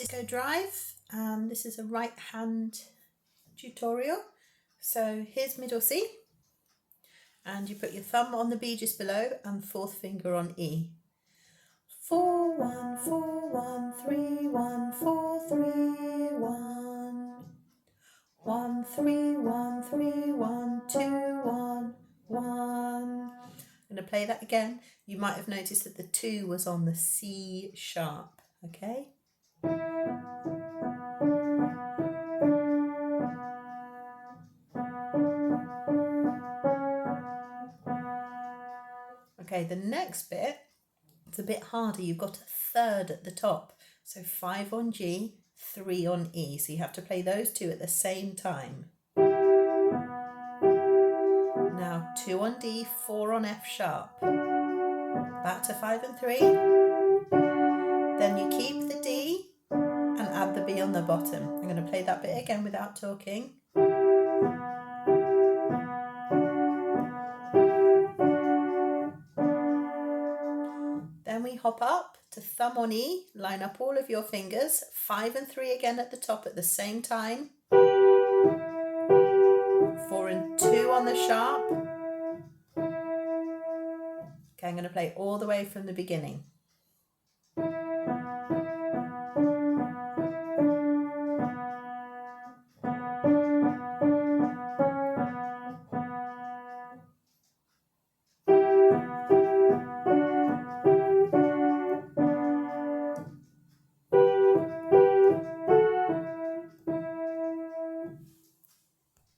Disco Drive. This is a right hand tutorial. So here's middle C, and you put your thumb on the B just below and fourth finger on E. 4 1 4 1 3 1 4 3 1 1 3 1 3 1 2 1 1. I'm going to play that again. You might have noticed that the 2 was on the C sharp, okay? Okay, the next bit, it's a bit harder. You've got a third at the top. So 5 on G, 3 on E. So you have to play those two at the same time. Now 2 on D, 4 on F sharp. Back to 5 and 3. Then you keep the D and add the B on the bottom. I'm going to play that bit again without talking. Then we hop up to thumb on E, line up all of your fingers, 5 and 3 again at the top at the same time. 4 and 2 on the sharp. Okay, I'm going to play all the way from the beginning.